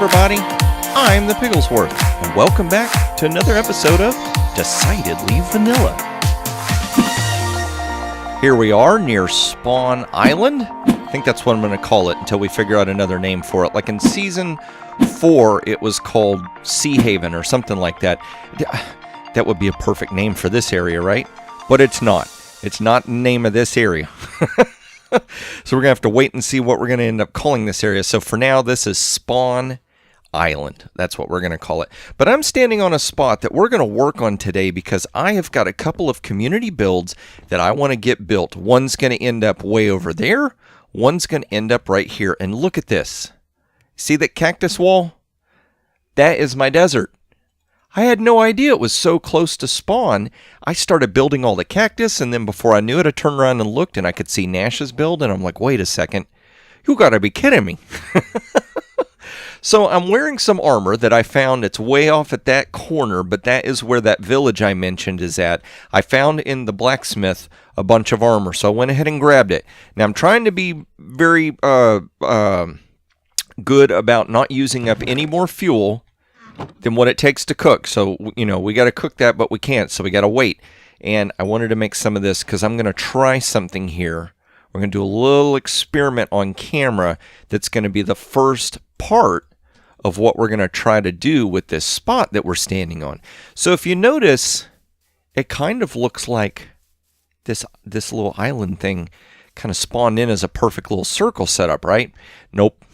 everybody, I'm the Pigglesworth, and welcome back to another episode of Decidedly Vanilla. Here we are near Spawn Island. I think that's what I'm going to call it until we figure out another name for it. Like in Season 4, it was called Sea Haven or something like that. That would be a perfect name for this area, right? But it's not. It's not the name of this area. So we're going to have to wait and see what we're going to end up calling this area. So for now, this is Spawn Island. That's what we're going to call it. But I'm standing on a spot that we're going to work on today because I have got a couple of community builds that I want to get built. One's going to end up way over there. One's going to end up right here. And look at this. See that cactus wall? That is my desert. I had no idea it was so close to spawn. I started building all the cactus, and then before I knew it, I turned around and looked, and I could see Nash's build, and I'm like, wait a second. You gotta be kidding me. So I'm wearing some armor that I found. It's way off at that corner, but that is where that village I mentioned is at. I found in the blacksmith a bunch of armor, so I went ahead and grabbed it. Now I'm trying to be very good about not using up any more fuel than what it takes to cook. So, you know, we got to cook that, but we can't, so we got to wait. And I wanted to make some of this because I'm going to try something here. We're going to do a little experiment on camera that's going to be the first part of what we're going to try to do with this spot that we're standing on. So if you notice, it kind of looks like this little island thing kind of spawned in as a perfect little circle setup, right? Nope.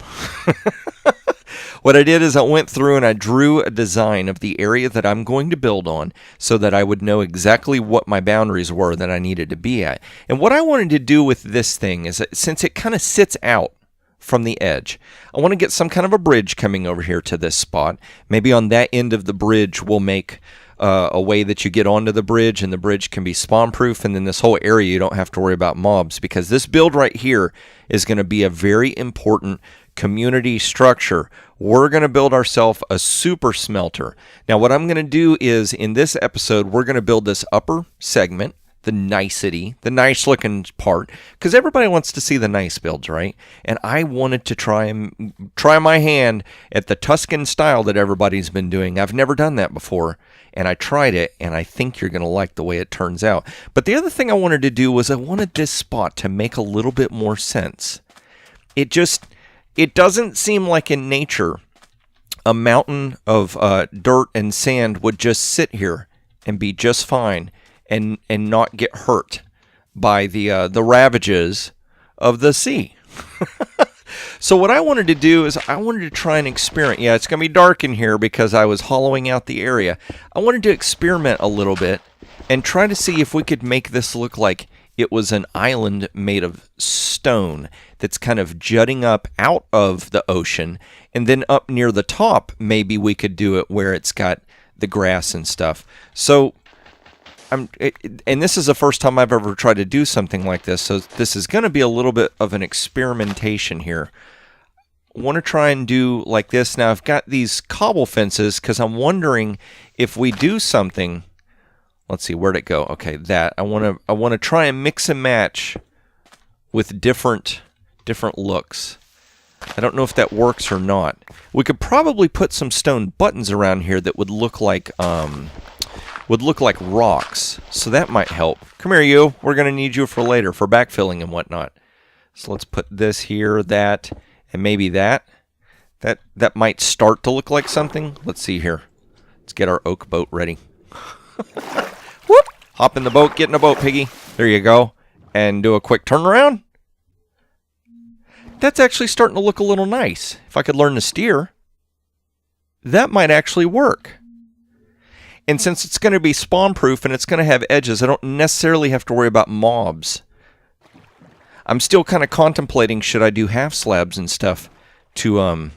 What I did is I went through and I drew a design of the area that I'm going to build on so that I would know exactly what my boundaries were that I needed to be at. And what I wanted to do with this thing is that since it kind of sits out from the edge, I want to get some kind of a bridge coming over here to this spot. Maybe on that end of the bridge we'll make a way that you get onto the bridge and the bridge can be spawn proof, and then this whole area you don't have to worry about mobs, because this build right here is going to be a very important community structure. We're going to build ourselves a super smelter. Now what I'm going to do is in this episode we're going to build this upper segment, the nicety, the nice looking part, because everybody wants to see the nice builds, right? And I wanted to try my hand at the Tuscan style that everybody's been doing. I've never done that before, and I tried it, and I think you're going to like the way it turns out. But the other thing I wanted to do was I wanted this spot to make a little bit more sense. It doesn't seem like in nature a mountain of dirt and sand would just sit here and be just fine and not get hurt by the ravages of the sea. So what I wanted to do is I wanted to try and experiment. Yeah, it's going to be dark in here because I was hollowing out the area. I wanted to experiment a little bit and try to see if we could make this look like it was an island made of stone that's kind of jutting up out of the ocean, and then up near the top maybe we could do it where it's got the grass and stuff. So and this is the first time I've ever tried to do something like this, so this is going to be a little bit of an experimentation here. I want to try and do like this. Now I've got these cobble fences because I'm wondering if we do something. Let's see, where'd it go? Okay, that. I want to try and mix and match with different looks. I don't know if that works or not. We could probably put some stone buttons around here that would look like rocks. So that might help. Come here, you. We're going to need you for later for backfilling and whatnot. So let's put this here, that, and maybe that. That might start to look like something. Let's see here. Let's get our oak boat ready. Whoop! Hop in the boat, get in the boat, piggy. There you go. And do a quick turnaround. That's actually starting to look a little nice. If I could learn to steer, that might actually work. And since it's going to be spawn proof and it's going to have edges, I don't necessarily have to worry about mobs. I'm still kind of contemplating, should I do half slabs and stuff to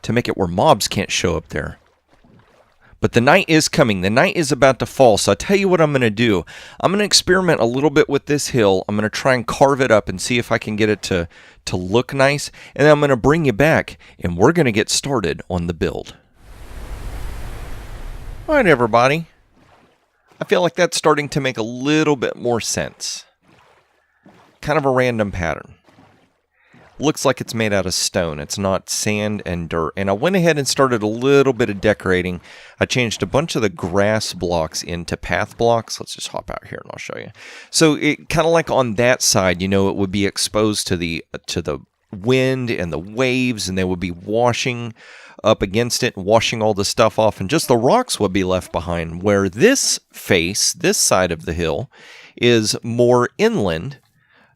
make it where mobs can't show up there. But the night is coming. The night is about to fall. So I'll tell you what I'm going to do. I'm going to experiment a little bit with this hill. I'm going to try and carve it up and see if I can get it to look nice. And then I'm going to bring you back, and we're going to get started on the build. All right, everybody. I feel like that's starting to make a little bit more sense. Kind of a random pattern. looks like it's made out of stone. It's not sand and dirt. And I went ahead and started a little bit of decorating. I changed a bunch of the grass blocks into path blocks. Let's just hop out here and I'll show you. So it kind of like on that side, you know, it would be exposed to the wind and the waves, and they would be washing up against it and washing all the stuff off, and just the rocks would be left behind. Where this face, this side of the hill, is more inland,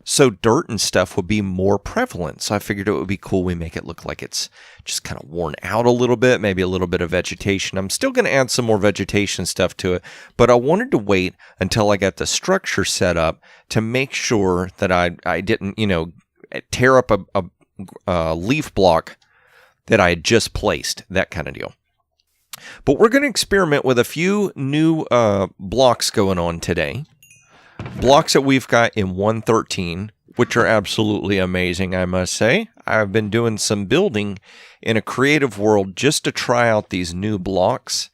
so dirt and stuff would be more prevalent. So I figured it would be cool we make it look like it's just kind of worn out a little bit, maybe a little bit of vegetation. I'm still going to add some more vegetation stuff to it, but I wanted to wait until I got the structure set up to make sure that I didn't, you know, tear up a leaf block that I had just placed, that kind of deal. But we're going to experiment with a few new blocks going on today. Blocks that we've got in 113, which are absolutely amazing, I must say. I've been doing some building in a creative world just to try out these new blocks.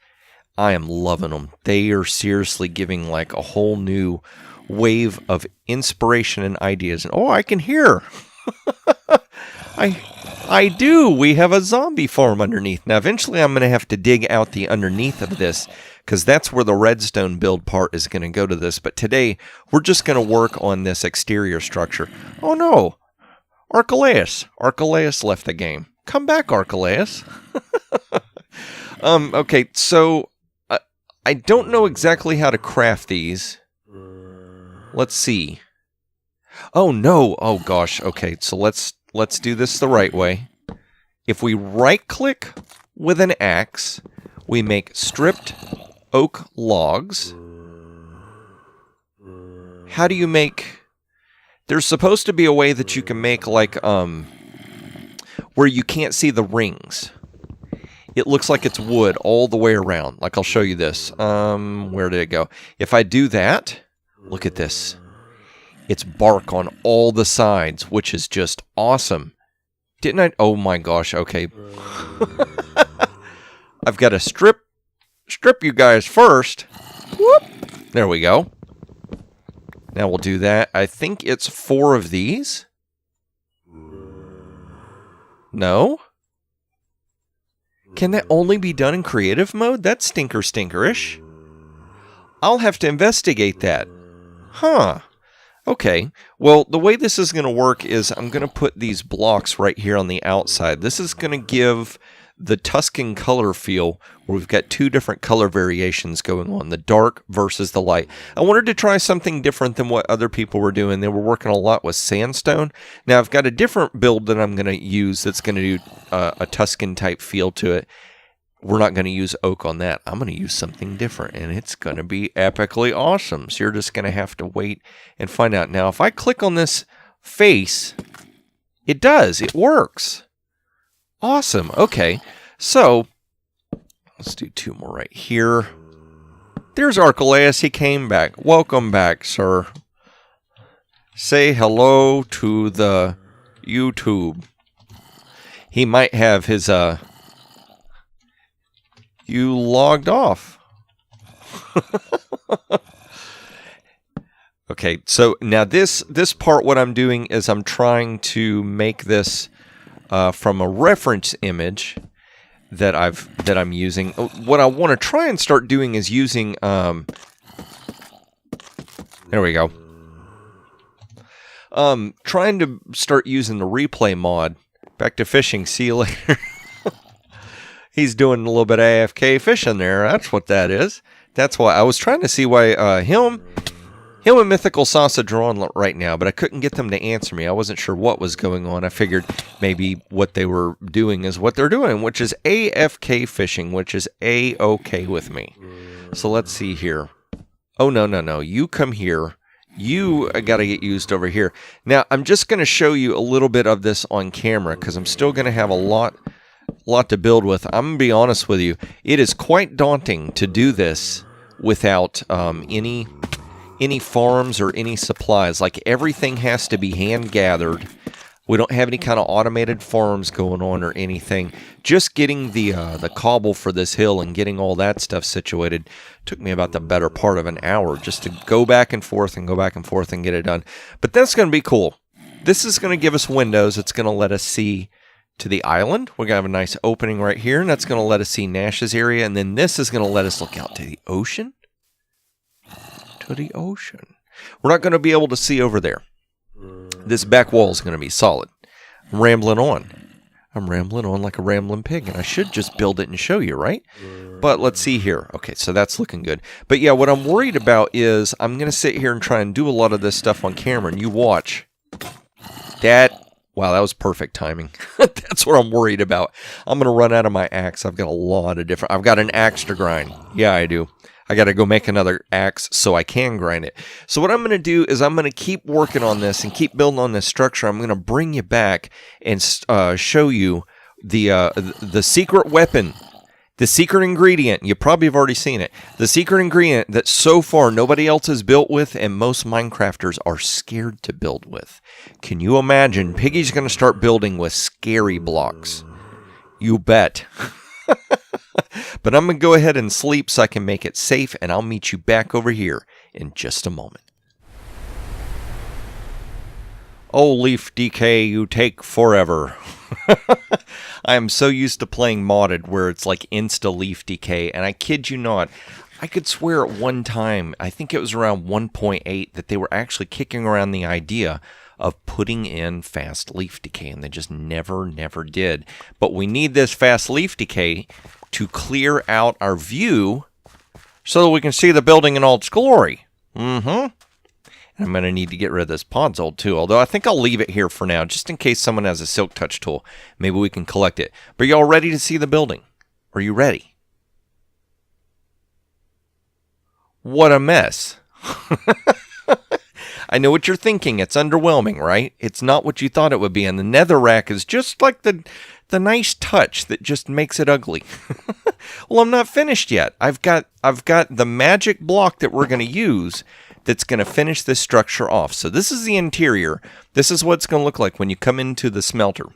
I am loving them. They are seriously giving like a whole new wave of inspiration and ideas. And oh, I can hear. I do. We have a zombie farm underneath. Now, eventually I'm going to have to dig out the underneath of this, because that's where the redstone build part is going to go to this. But today, we're just going to work on this exterior structure. Oh no, Archelaus. Archelaus left the game. Come back, Archelaus. Okay, so I don't know exactly how to craft these. Let's see. Oh no, oh gosh, okay, so let's do this the right way. If we right-click with an axe, we make stripped oak logs. How do you make... There's supposed to be a way that you can make, like, where you can't see the rings. It looks like it's wood all the way around. Like, I'll show you this. Where did it go? If I do that, look at this. It's bark on all the sides, which is just awesome. Didn't I? Oh my gosh, okay. I've got to strip you guys first. Whoop. There we go. Now we'll do that. I think it's 4 of these. No? Can that only be done in creative mode? That's stinkerish. I'll have to investigate that. Huh. Okay, well, the way this is going to work is I'm going to put these blocks right here on the outside. This is going to give the Tuscan color feel, where we've got 2 different color variations going on, the dark versus the light. I wanted to try something different than what other people were doing. They were working a lot with sandstone. Now, I've got a different build that I'm going to use that's going to do a Tuscan type feel to it. We're not going to use oak on that. I'm going to use something different, and it's going to be epically awesome. So you're just going to have to wait and find out. Now, if I click on this face, it does. It works. Awesome. Okay. So let's do 2 more right here. There's Archelaus. He came back. Welcome back, sir. Say hello to the YouTube. He might have his, You logged off. Okay, so now this part, what I'm doing is I'm trying to make this from a reference image that I'm using. What I want to try and start doing is using there we go. Trying to start using the replay mod. Back to fishing. See you later. He's doing a little bit of AFK fishing there. That's what that is. That's why I was trying to see why him and Mythical Sausage are on right now, but I couldn't get them to answer me. I wasn't sure what was going on. I figured maybe what they were doing is what they're doing, which is AFK fishing, which is A-okay with me. So let's see here. Oh, no. You come here. You got to get used over here. Now, I'm just going to show you a little bit of this on camera because I'm still going to have a lot to build with. I'm going to be honest with you. It is quite daunting to do this without any farms or any supplies. Like, everything has to be hand gathered. We don't have any kind of automated farms going on or anything. Just getting the cobble for this hill and getting all that stuff situated took me about the better part of an hour just to go back and forth and get it done. But that's going to be cool. this is going to give us windows. It's going to let us see to the island. We're going to have a nice opening right here, and that's going to let us see Nash's area. And then this is going to let us look out to the ocean. To the ocean. We're not going to be able to see over there. This back wall is going to be solid. I'm rambling on like a rambling pig, and I should just build it and show you, right? But let's see here. Okay, so that's looking good. But yeah, what I'm worried about is I'm going to sit here and try and do a lot of this stuff on camera, and you watch. Wow, that was perfect timing. That's what I'm worried about. I'm going to run out of my axe. I've got a lot of different... I've got an axe to grind. Yeah, I do. I got to go make another axe so I can grind it. So what I'm going to do is I'm going to keep working on this and keep building on this structure. I'm going to bring you back and show you the secret weapon, the secret ingredient. You probably have already seen it. The secret ingredient that so far nobody else has built with and most Minecrafters are scared to build with. Can you imagine? Piggy's going to start building with scary blocks. You bet. But I'm going to go ahead and sleep so I can make it safe, and I'll meet you back over here in just a moment. Oh, Leaf DK, you take forever. I am so used to playing modded where it's like insta Leaf DK, and I kid you not, I could swear at one time, I think it was around 1.8, that they were actually kicking around the idea of putting in fast leaf decay, and they just never did. But we need this fast leaf decay to clear out our view so that we can see the building in all its glory. And I'm going to need to get rid of this podzol too, although I think I'll leave it here for now, just in case someone has a silk touch tool. Maybe we can collect it. But y'all ready to see the building? Are you ready? What a mess. I know what you're thinking. It's underwhelming, right? It's not what you thought it would be. And the netherrack is just like the nice touch that just makes it ugly. Well, I'm not finished yet. I've got the magic block that we're going to use that's going to finish this structure off. So this is the interior. This is what it's going to look like when you come into the smelter.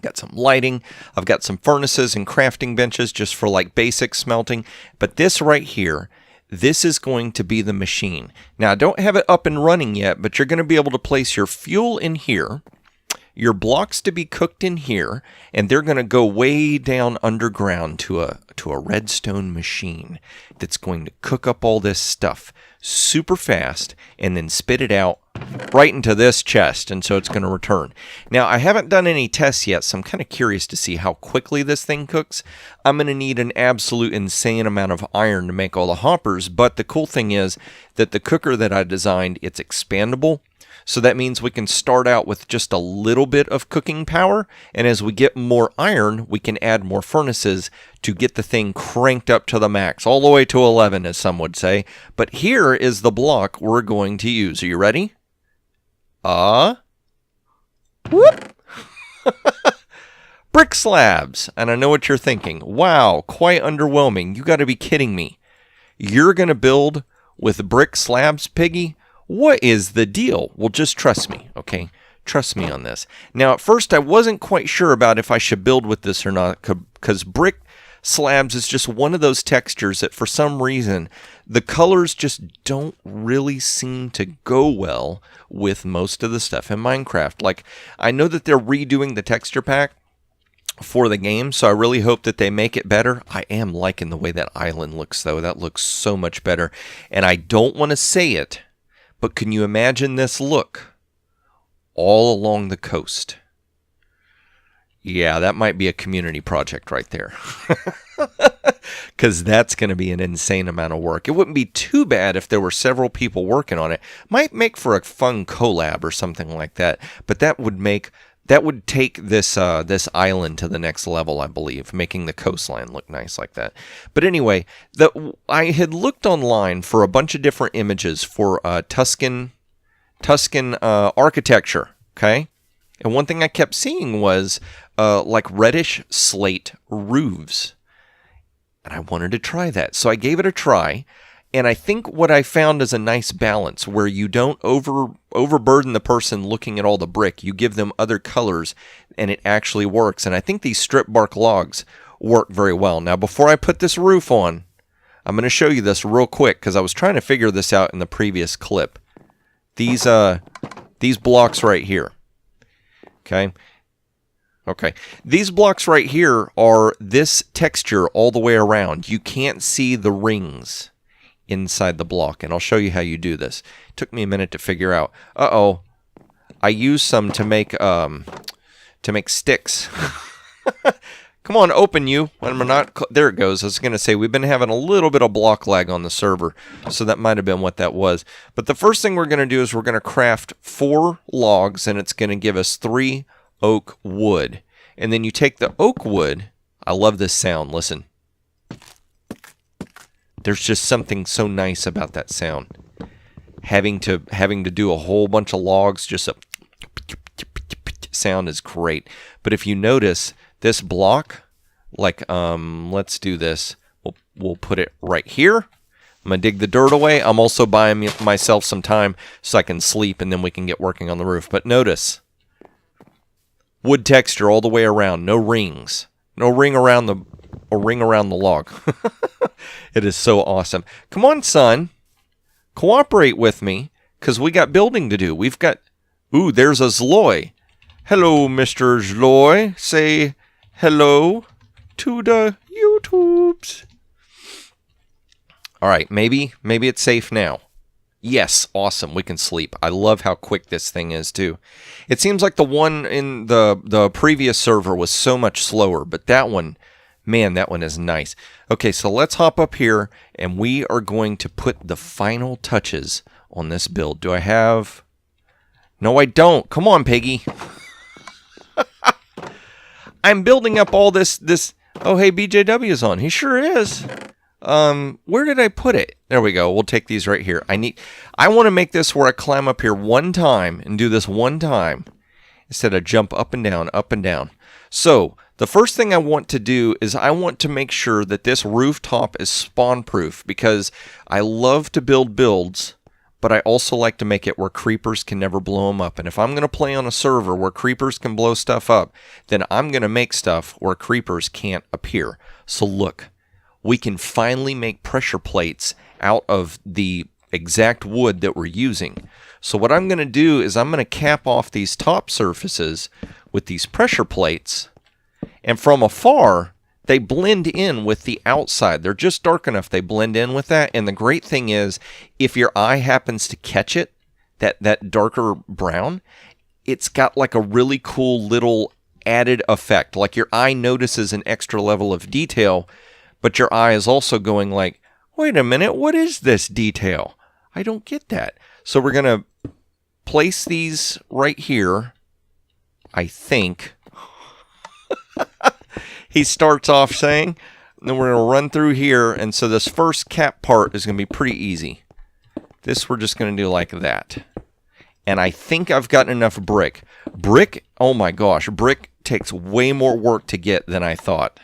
Got some lighting. I've got some furnaces and crafting benches just for like basic smelting. But this right here, this is going to be the machine. Now, I don't have it up and running yet, but you're going to be able to place your fuel in here, your blocks to be cooked in here, and they're going to go way down underground to a redstone machine that's going to cook up all this stuff super fast and then spit it out right into this chest, and so it's going to return. Now, I haven't done any tests yet, so I'm kind of curious to see how quickly this thing cooks. I'm going to need an absolute insane amount of iron to make all the hoppers, but the cool thing is that the cooker that I designed, it's expandable. So that means we can start out with just a little bit of cooking power, and as we get more iron, we can add more furnaces to get the thing cranked up to the max, all the way to 11, as some would say. But here is the block we're going to use. Are you ready? Whoop! Brick slabs. And I know what you're thinking. Wow, quite underwhelming. You got to be kidding me. You're going to build with brick slabs, Piggy? What is the deal? Well, just trust me, okay? Trust me on this. Now, at first, I wasn't quite sure about if I should build with this or not, because brick slabs is just one of those textures that for some reason, the colors just don't really seem to go well with most of the stuff in Minecraft. Like, I know that they're redoing the texture pack for the game, so I really hope that they make it better. I am liking the way that island looks, though. That looks so much better. And I don't want to say it, but can you imagine this look all along the coast? Yeah, that might be a community project right there. Because that's going to be an insane amount of work. It wouldn't be too bad if there were several people working on it. Might make for a fun collab or something like that. But that would take this island to the next level, I believe, making the coastline look nice like that. But anyway, I had looked online for a bunch of different images for Tuscan architecture, okay? And one thing I kept seeing was like reddish slate roofs. And I wanted to try that. So I gave it a try. And I think what I found is a nice balance where you don't overburden the person looking at all the brick. You give them other colors and it actually works. And I think these strip bark logs work very well. Now, before I put this roof on, I'm going to show you this real quick because I was trying to figure this out in the previous clip. These blocks right here. Okay. Okay. These blocks right here are this texture all the way around. You can't see the rings inside the block, and I'll show you how you do this. It took me a minute to figure out. Uh-oh. I used some to make sticks. Come on, open you. When we're not there it goes. I was going to say we've been having a little bit of block lag on the server, so that might have been what that was. But the first thing we're going to do is we're going to craft 4 logs, and it's going to give us 3 oak wood. And then you take the oak wood. I love this sound. Listen. There's just something so nice about that sound. Having to do a whole bunch of logs, just a sound is great. But if you notice this block, like let's do this. We'll put it right here. I'm gonna dig the dirt away. I'm also buying myself some time so I can sleep, and then we can get working on the roof. But notice, wood texture all the way around. No rings. No ring around the log. It is so awesome. Come on, son. Cooperate with me, because we got building to do. We've got... Ooh, there's a Zloy. Hello, Mr. Zloy. Say hello to the YouTubes. All right, maybe it's safe now. Yes, awesome. We can sleep. I love how quick this thing is, too. It seems like the one in the previous server was so much slower, but that one... Man, that one is nice. Okay, so let's hop up here, and we are going to put the final touches on this build. Do I have... No, I don't. Come on, Piggy. I'm building up all this... Oh, hey, BJW is on. He sure is. Where did I put it? There we go. We'll take these right here. I want to make this where I climb up here one time and do this one time instead of jump up and down, up and down. So... The first thing I want to do is I want to make sure that this rooftop is spawn-proof, because I love to build builds, but I also like to make it where creepers can never blow them up. And if I'm going to play on a server where creepers can blow stuff up, then I'm going to make stuff where creepers can't appear. So look, we can finally make pressure plates out of the exact wood that we're using. So what I'm going to do is I'm going to cap off these top surfaces with these pressure plates. And from afar, they blend in with the outside. They're just dark enough they blend in with that. And the great thing is, if your eye happens to catch it, that darker brown, it's got like a really cool little added effect. Like your eye notices an extra level of detail, but your eye is also going like, wait a minute, what is this detail? I don't get that. So we're going to place these right here, I think. He starts off saying, and then we're going to run through here, and so this first cap part is going to be pretty easy. This we're just going to do like that. And I think I've gotten enough brick. Brick, oh my gosh, brick takes way more work to get than I thought.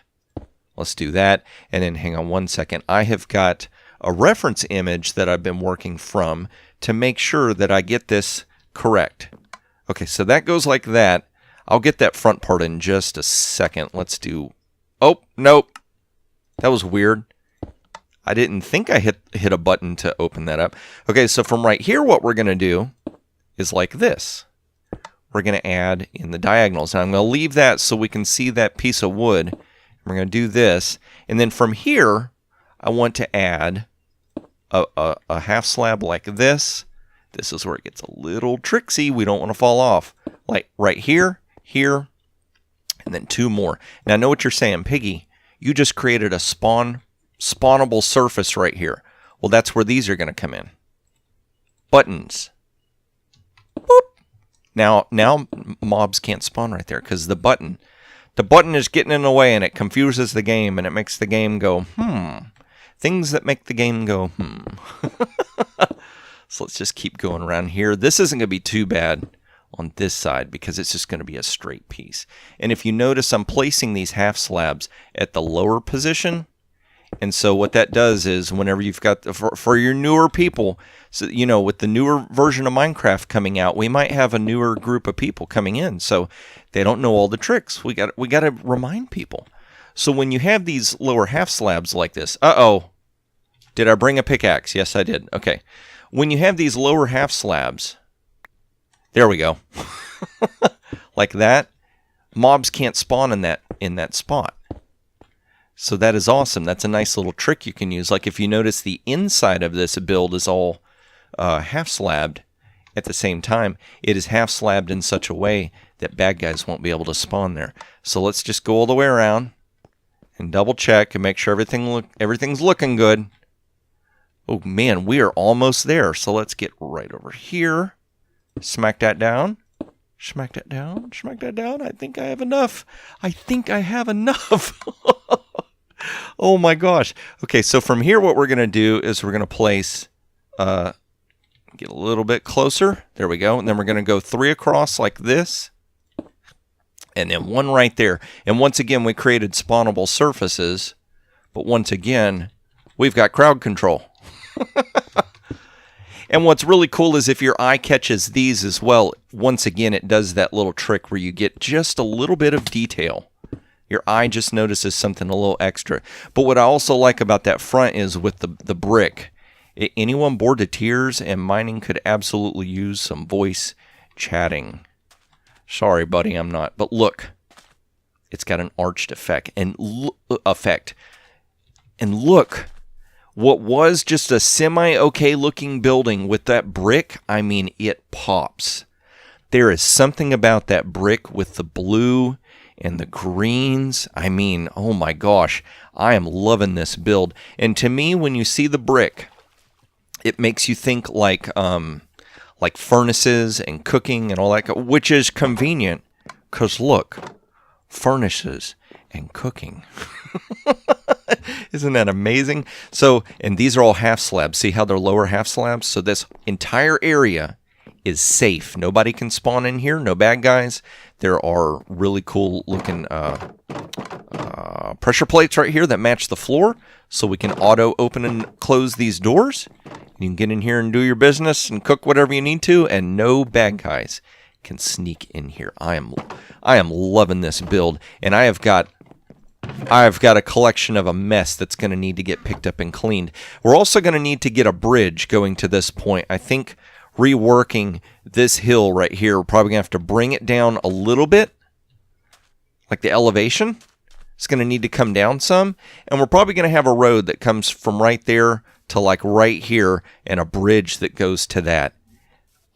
Let's do that, and then hang on one second. I have got a reference image that I've been working from to make sure that I get this correct. Okay, so that goes like that. I'll get that front part in just a second. Let's do... Oh, nope. That was weird. I didn't think I hit a button to open that up. Okay, so from right here, what we're going to do is like this. We're going to add in the diagonals. And I'm going to leave that so we can see that piece of wood. We're going to do this. And then from here, I want to add a half slab like this. This is where it gets a little tricksy. We don't want to fall off. Like right here. Here, and then 2 more. Now, I know what you're saying, Piggy. You just created a spawnable surface right here. Well, that's where these are going to come in. Buttons. Boop. Now mobs can't spawn right there because the button is getting in the way, and it confuses the game, and it makes the game go, Things that make the game go, So let's just keep going around here. This isn't going to be too bad on this side because it's just going to be a straight piece. And if you notice, I'm placing these half slabs at the lower position. And so what that does is whenever you've got, for your newer people, so you know, with the newer version of Minecraft coming out, we might have a newer group of people coming in. So they don't know all the tricks. We got to remind people. So when you have these lower half slabs like this, did I bring a pickaxe? Yes, I did. Okay. When you have these lower half slabs, there we go. like that, mobs can't spawn in that spot. So that is awesome. That's a nice little trick you can use. Like if you notice the inside of this build is all half slabbed at the same time, it is half slabbed in such a way that bad guys won't be able to spawn there. So let's just go all the way around and double check and make sure everything's looking good. Oh man, we are almost there. So let's get right over here. Smack that down. Smack that down. Smack that down. I think I have enough. Oh my gosh. Okay, so from here what we're going to do is we're going to place, get a little bit closer. There we go. And then we're going to go 3 across like this. And then 1 right there. And once again, we created spawnable surfaces. But once again, we've got crowd control. And what's really cool is if your eye catches these as well, once again, it does that little trick where you get just a little bit of detail. Your eye just notices something a little extra. But what I also like about that front is with the brick. Anyone bored to tears and mining could absolutely use some voice chatting. Sorry, buddy, I'm not. But look, it's got an arched effect. And look, what was just a semi-okay looking building with that brick, I mean, it pops. There is something about that brick with the blue and the greens. I mean, oh my gosh, I am loving this build. And to me, when you see the brick, it makes you think like furnaces and cooking and all that, which is convenient because look, furnaces and cooking. Isn't that amazing? So, and these are all half slabs. See how they're lower half slabs? So this entire area is safe. Nobody can spawn in here. No bad guys. There are really cool looking pressure plates right here that match the floor. So we can auto open and close these doors. You can get in here and do your business and cook whatever you need to. And no bad guys can sneak in here. I am loving this build. And I've got a collection of a mess that's going to need to get picked up and cleaned. We're also going to need to get a bridge going to this point. I think reworking this hill right here, we're probably going to have to bring it down a little bit, like the elevation. It's going to need to come down some. And we're probably going to have a road that comes from right there to like right here and a bridge that goes to that.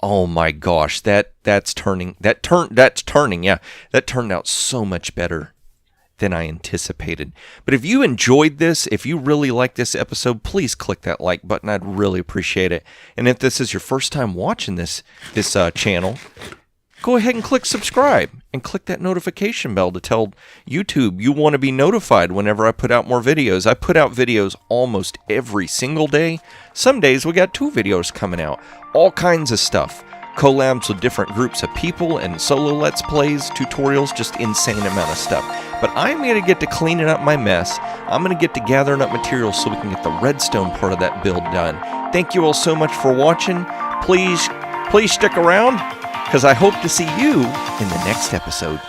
Oh my gosh, that's turning out so much better than I anticipated. But if you enjoyed this, if you really like this episode, please click that like button. I'd really appreciate it. And if this is your first time watching this channel, go ahead and click subscribe and click that notification bell to tell YouTube you want to be notified whenever I put out more videos. I put out videos almost every single day. Some days we got 2 videos coming out. All kinds of stuff. Collabs with different groups of people and solo let's plays, tutorials, just insane amount of stuff. But I'm going to get to cleaning up my mess. I'm going to get to gathering up materials so we can get the redstone part of that build done. Thank you all so much for watching. Please stick around because I hope to see you in the next episode.